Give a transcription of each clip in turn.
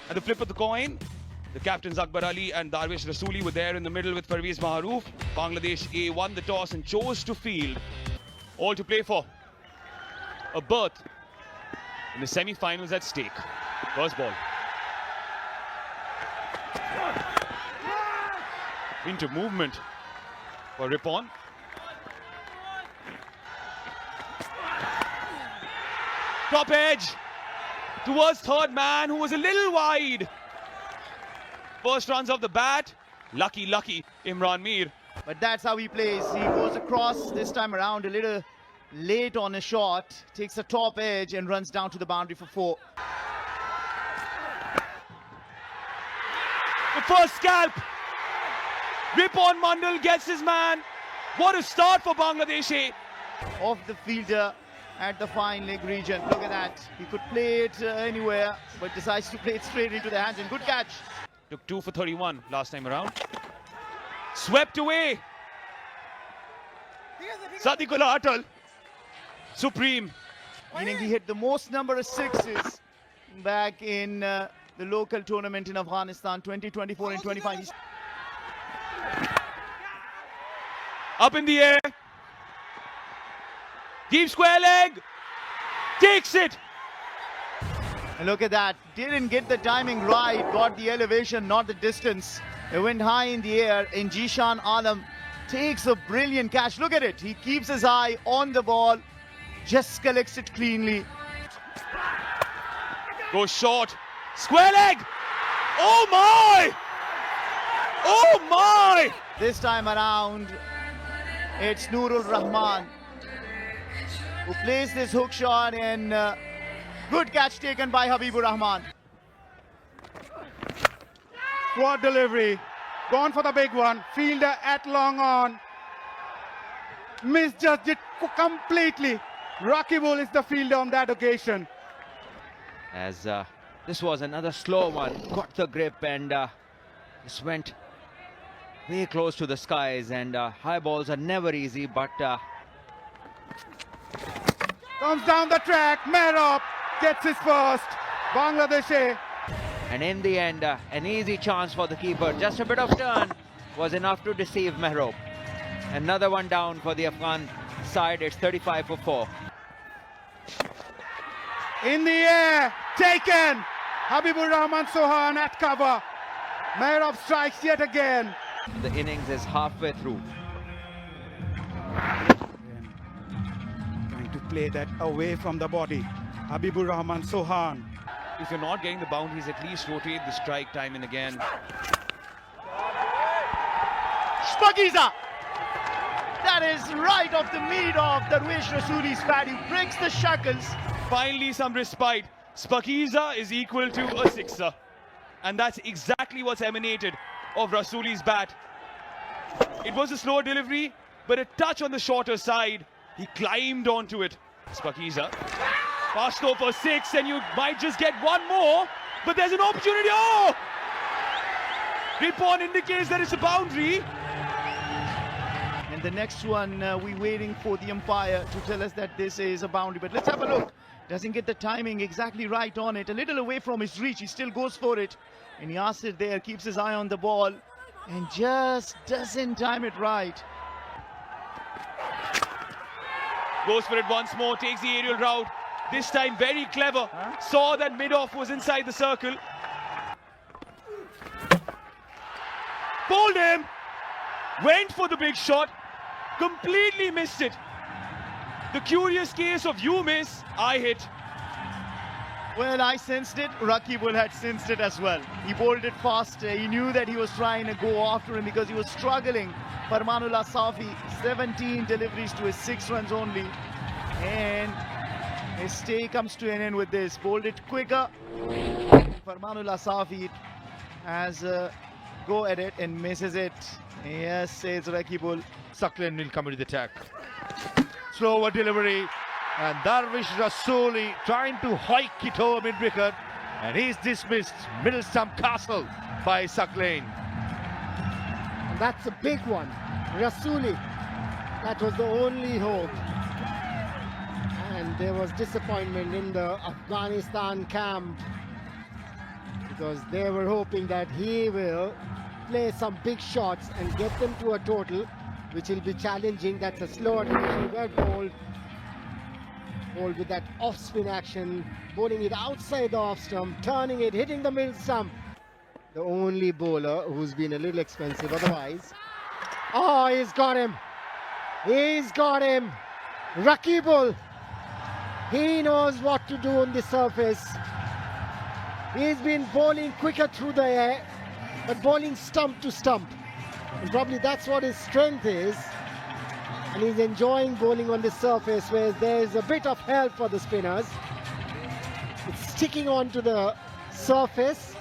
At the flip of the coin, the captains Akbar Ali and Darvish Rasooli were there in the middle with Parvez Maharouf. Bangladesh A won the toss and chose to field. All to play for. A berth in the semi-finals at stake. First ball. Into movement for Rippon. Top edge towards third man, who was a little wide. First runs off the bat. Lucky Imran Mir. But that's how he plays. He goes across this time around a little late on a shot, takes a top edge and runs down to the boundary for 4. The first scalp. Rippon Mandal gets his man. What a start for Bangladesh A. Off the fielder at the fine leg region. Look at that. He could play it anywhere, but decides to play it straight into the hands. And good catch. Took 2 for 31 last time around. Swept away. Sadiqullah Atal. Supreme. Meaning he hit the most number of sixes back in the local tournament in Afghanistan, 2024 and 25. Up in the air. Deep square leg. Takes it. And look at that. Didn't get the timing right. Got the elevation, not the distance. It went high in the air. And Jishan Alam takes a brilliant catch. Look at it. He keeps his eye on the ball. Just collects it cleanly. Goes short. Square leg. Oh my! Oh my! This time around, it's Nurul Rahman who plays this hook shot, and good catch taken by Habibur Rahman. Quad delivery. Gone for the big one. Fielder at long on. Misjudged it completely. Rakibul is the fielder on that occasion. As this was another slow one. Got the grip and just went way close to the skies. And high balls are never easy, but Comes down the track. Mehrab gets his first. Bangladesh A. and in the end, an easy chance for the keeper. Just a bit of turn was enough to deceive Mehrab. Another one down for the Afghan side. It's 35 for 4. In the air. Taken. Habibur Rahman Sohan at cover. Mehrab strikes yet again. The innings is halfway through. Trying to play that away from the body. Habibur Rahman Sohan. If you're not getting the boundaries, at least rotate the strike time and again. Spagiza! That is right off the meat of Darvish Rasooli's bat. He breaks the shackles. Finally some respite. Spakiza is equal to a sixer. And that's exactly what's emanated of Rasooli's bat. It was a slower delivery, but a touch on the shorter side. He climbed onto it. Spakiza. Fast over 6, and you might just get one more, but there's an opportunity. Oh! Rippon indicates that it's a boundary. And the next one, we're waiting for the umpire to tell us that this is a boundary. But let's have a look. Doesn't get the timing exactly right on it. A little away from his reach. He still goes for it. And he asks it there, keeps his eye on the ball, and just doesn't time it right. Goes for it once more, takes the aerial route. This time very clever. Saw that mid-off was inside the circle. Bowled him. Went for the big shot. Completely missed it. The curious case of you miss, I hit. Well, I sensed it. Rakibul had sensed it as well. He bowled it fast. He knew that he was trying to go after him because he was struggling. Farmanullah Safi, 17 deliveries to his 6 runs only. And his stay comes to an end with this. Bowled it quicker. Farmanullah Safi has a go at it and misses it. Yes, says Rakibul. Suckling will come into the attack. Slower delivery. And Darvish Rasooli trying to hike it over mid-wicket. And he's dismissed middle stump castle by Suckling. And that's a big one. Rasooli. That was the only hope. And there was disappointment in the Afghanistan camp. because they were hoping that he will play some big shots and get them to a total, which will be challenging. That's a slow delivery, well bowled. Bowled with that off-spin action, bowling it outside the off stump, turning it, hitting the middle stump. The only bowler who's been a little expensive otherwise. Oh, he's got him. He's got him. Rakibul. He knows what to do on the surface. He's been bowling quicker through the air, but bowling stump to stump. And probably that's what his strength is. And he's enjoying bowling on the surface where there's a bit of help for the spinners. It's sticking onto the surface.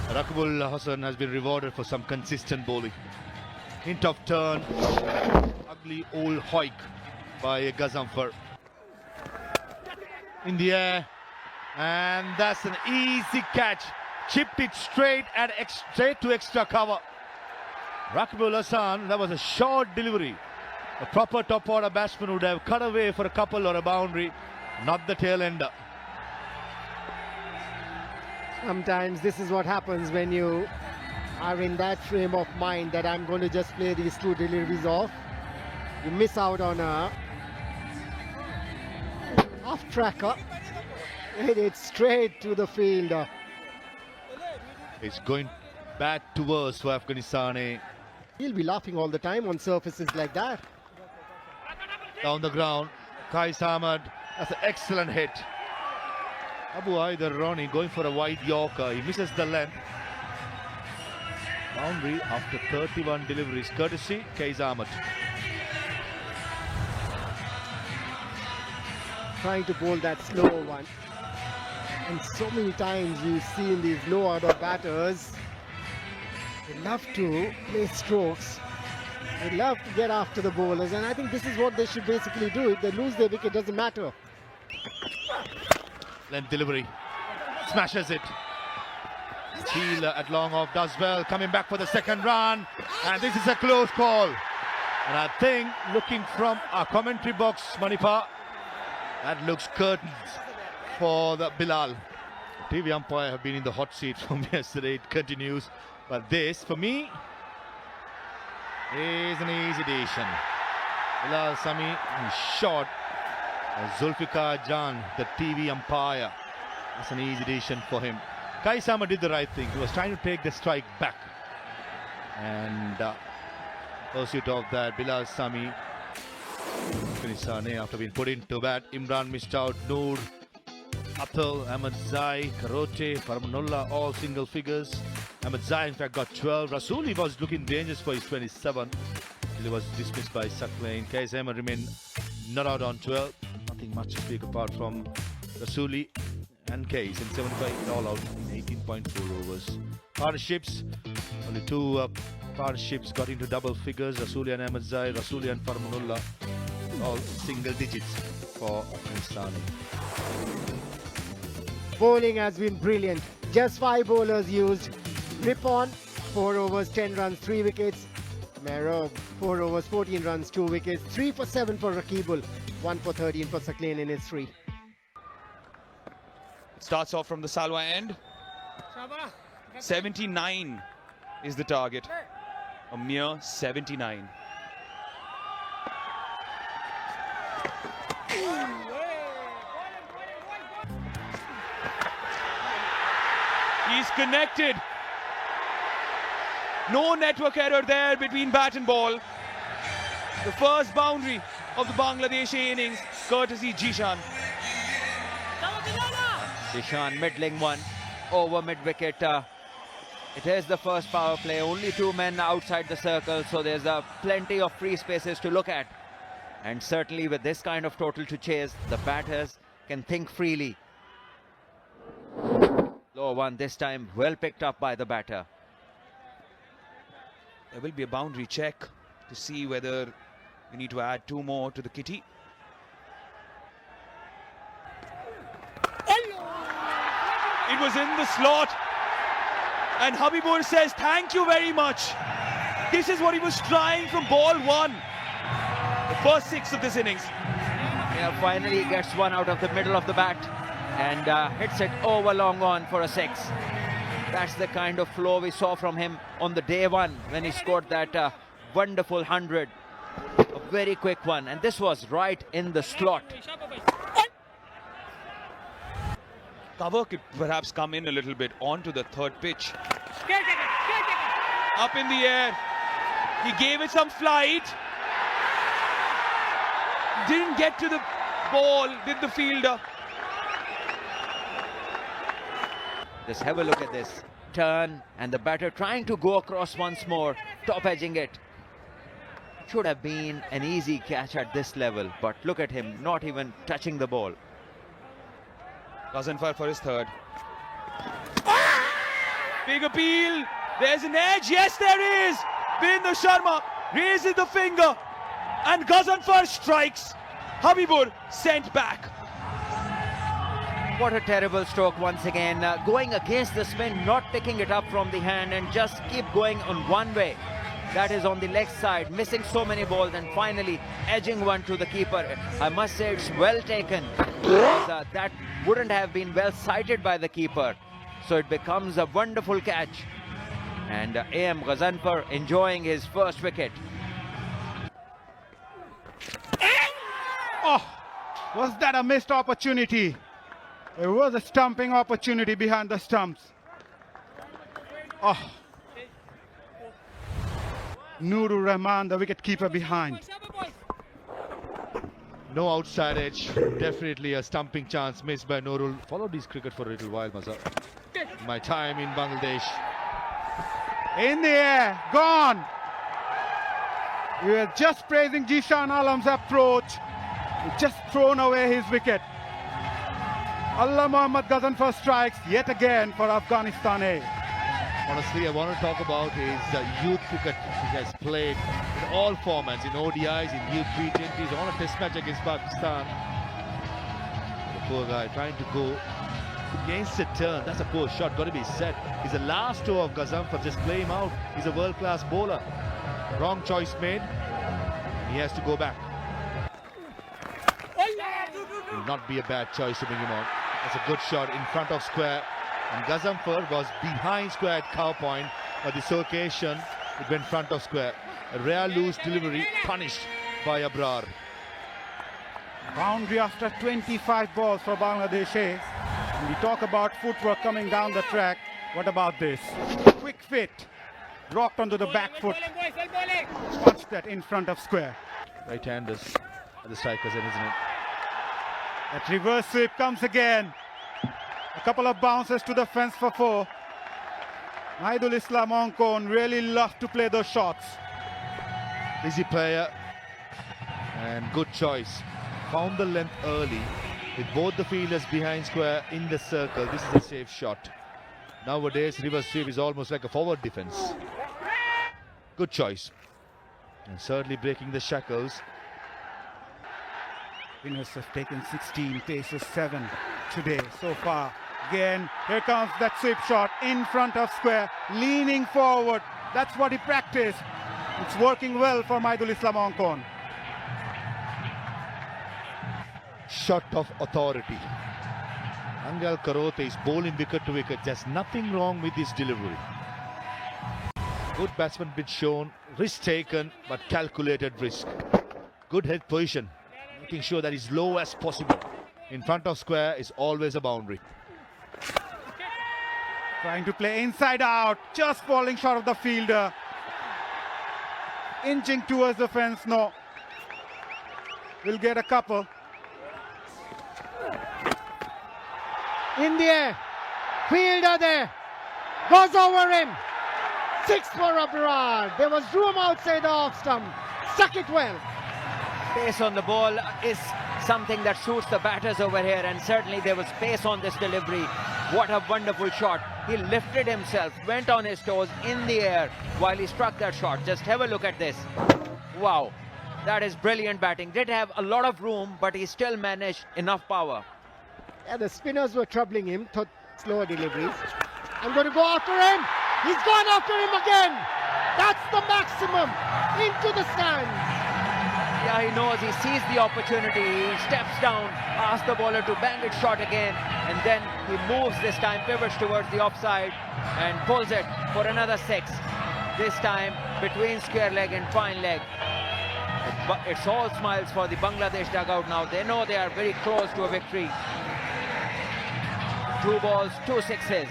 Rakibul Hasan has been rewarded for some consistent bowling. Hint of turn, ugly old hoik by Gazanfar. In the air, and that's an easy catch. Chipped it straight to extra cover. Rakibul Hasan, that was a short delivery. A proper top order batsman would have cut away for a couple or a boundary, not the tail ender. Sometimes this is what happens when you are in that frame of mind that I'm going to just play these two deliveries off. You miss out on a off-tracker. Hit it straight to the fielder. It's going bad to worse for Afghanistan. He'll be laughing all the time on surfaces like that. Down the ground, Qais Ahmed, that's an excellent hit. Abu Haider Ronnie going for a wide Yorker, he misses the length. Boundary after 31 deliveries, courtesy Qais Ahmed. Trying to bowl that slow one. And so many times you've seen these low order batters, they love to play strokes. They love to get after the bowlers, and I think this is what they should basically do. If they lose their wicket, doesn't matter. Length delivery, smashes it. Steele at long off does well, coming back for the second run, and this is a close call. And I think, looking from our commentary box, Manipur, that looks curtains for the Bilal. TV umpire have been in the hot seat from yesterday. It continues, but this, for me, is an easy decision. Bilal Sami is short. Zulfikar Jan, the TV umpire. That's an easy decision for him. Qais Ahmed did the right thing. He was trying to take the strike back. And pursuit of that, Bilal Sami. Afghanistan, after being put into bat, Imran missed out. Noor, Atul, Ahmed Zai, Karote, Farmanullah, all single figures. Ahmed Zai, in fact, got 12. Rasuli was looking dangerous for his 27. He was dismissed by Saklain. Qais Ahmed remained not out on 12. Nothing much to speak apart from Rasuli and Qais in 75 all out in 18.4 overs. Partnerships, only two partnerships got into double figures. Rasuli and Ahmed Zai, Rasuli and Farmanullah, all single digits for Afghanistan. Bowling has been brilliant. Just 5 bowlers used. Ripon, 4 overs, 10 runs, 3 wickets. Mehrob, 4 overs, 14 runs, 2 wickets. 3 for 7 for Rakibul, 1 for 13 for Saklain in his 3. Starts off from the Salwa end. 79 is the target. A mere 79. He's connected. No network error there between bat and ball. The first boundary of the Bangladeshi innings, courtesy Jishan. Jishan middling one over mid-wicket. It is the first power play. Only 2 men outside the circle, so there's plenty of free spaces to look at. And certainly with this kind of total to chase, the batters can think freely. Low one this time, well picked up by the batter. There will be a boundary check to see whether we need to add 2 more to the kitty. It was in the slot. And Habibur says, thank you very much. This is what he was trying from ball 1. The first 6 of this innings. Yeah, finally gets one out of the middle of the bat. and hits it over long on for a 6. That's the kind of flow we saw from him on the day one when he scored that wonderful 100. A very quick one, and this was right in the slot. Cover could perhaps come in a little bit onto the third pitch. Up in the air. He gave it some flight. Didn't get to the ball, did the fielder. Just have a look at this. Turn, and the batter trying to go across once more, top edging it. Should have been an easy catch at this level, but look at him, not even touching the ball. Ghazanfar for his third. Big appeal. There's an edge. Yes, there is. Virender Sharma raises the finger and Ghazanfar strikes. Habibur sent back. What a terrible stroke once again. Going against the spin, not picking it up from the hand and just keep going on one way. That is on the leg side, missing so many balls and finally edging one to the keeper. I must say it's well taken, because that wouldn't have been well sighted by the keeper. So it becomes a wonderful catch. And A.M. Ghazanfar enjoying his first wicket. Oh, was that a missed opportunity? It was a stumping opportunity behind the stumps. Oh. Nurul Rahman, the wicket-keeper behind. No outside edge. Definitely a stumping chance missed by Nurul. Followed his cricket for a little while, Mazhar. My time in Bangladesh. In the air, gone. We were just praising Jishan Alam's approach. He just thrown away his wicket. Allah Mohammad Ghazanfar strikes yet again for Afghanistan A. Honestly, I want to talk about his youth cricket he has played in all formats, in ODIs, in youth T20s, on a test match against Pakistan. The poor guy trying to go against a turn. That's a poor shot, got to be said. He's the last two of Ghazanfar, just play him out. He's a world-class bowler. Wrong choice made. He has to go back. Will not be a bad choice to bring him on. That's a good shot in front of square. And Ghazanfar was behind square at cow point, but this occasion it went front of square. A rare loose delivery punished by Abrar. Boundary after 25 balls for Bangladesh A. When we talk about footwork coming down the track, what about this? Quick fit, rocked onto the back foot, punched that in front of square. Right-handers at the strikers, isn't it? That reverse sweep comes again. A couple of bounces to the fence for 4. Mahidul Islam Onkon really loved to play those shots. Busy player and good choice. Found the length early with both the fielders behind square in the circle. This is a safe shot. Nowadays, reverse sweep is almost like a forward defense. Good choice. And certainly breaking the shackles. Winners have taken 16, paces 7 today so far. Again, here comes that sweep shot in front of square, leaning forward. That's what he practiced. It's working well for Mahidul Islam Onkon. Shot of authority. Angal Karote is bowling wicket to wicket. There's nothing wrong with his delivery. Good batsman bit shown. Risk taken, but calculated risk. Good head position. Making sure that is low as possible. In front of square is always a boundary. Trying to play inside out, just falling short of the fielder. Inching towards the fence, no. We'll get a couple. In the air, fielder there, goes over him. 6 for Abrar. There was room outside the off stump. Stuck it well. Pace on the ball is something that suits the batters over here, and certainly there was pace on this delivery. What a wonderful shot. He lifted himself, went on his toes in the air while he struck that shot. Just have a look at this. Wow, that is brilliant batting. Did have a lot of room, but he still managed enough power. Yeah, the spinners were troubling him, slower deliveries. I'm going to go after him. He's gone after him again. That's the maximum. Into the stands. Yeah, he knows, he sees the opportunity, he steps down, asks the bowler to bang it short again, and then he moves this time, pivots towards the offside and pulls it for another 6. This time between square leg and fine leg. But it's all smiles for the Bangladesh dugout now. They know they are very close to a victory. 2 balls, 2 sixes,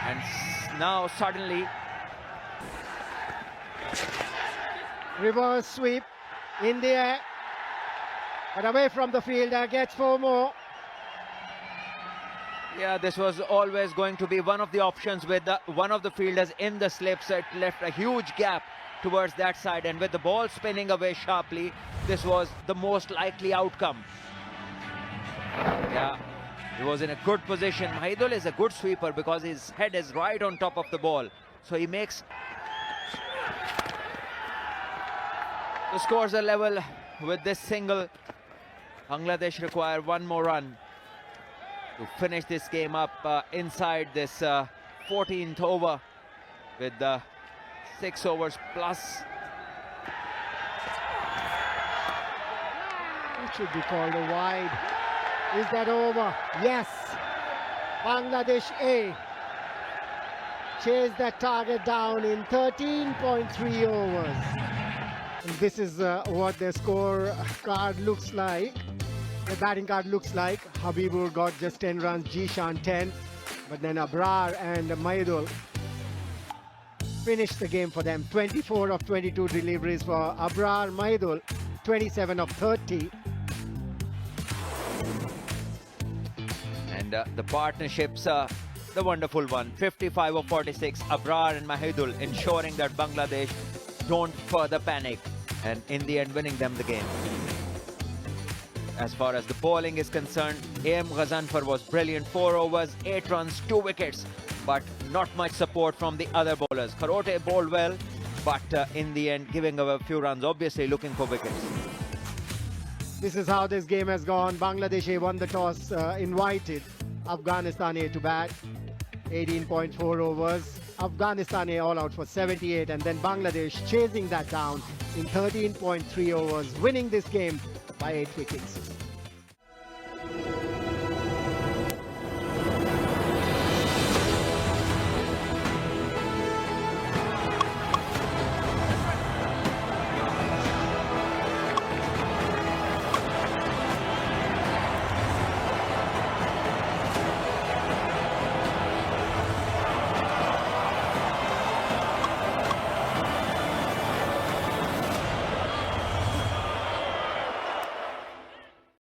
and now suddenly Reverse sweep in the air, but away from the fielder, gets 4 more. yeah, this was always going to be one of the options with one of the fielders in the slips. It left a huge gap towards that side, and with the ball spinning away sharply, this was the most likely outcome. Yeah, he was in a good position. Mahidul is a good sweeper because his head is right on top of the ball, so he makes the scores are level with this single. Bangladesh require 1 more run to finish this game up inside this 14th over with 6 overs plus. It should be called a wide. Is that over? Yes. Bangladesh A chased that target down in 13.3 overs. And this is what their score card looks like. The batting card looks like. Habibur got just 10 runs, Jishan 10, but then Abrar and Mahidul finished the game for them. 24 of 22 deliveries for Abrar. Mahidul 27 of 30. And the partnerships, the wonderful one, 55 of 46, Abrar and Mahidul, ensuring that Bangladesh don't further panic, and in the end winning them the game. As far as the bowling is concerned, A.M. Ghazanfar was brilliant. 4 overs, 8 runs, 2 wickets, but not much support from the other bowlers. Kharote bowled well, but in the end giving away a few runs, obviously looking for wickets. This is how this game has gone. Bangladesh A won the toss, invited Afghanistan A to bat. 18.4 overs. Afghanistan A all out for 78, and then Bangladesh chasing that down in 13.3 overs, winning this game by 8 wickets.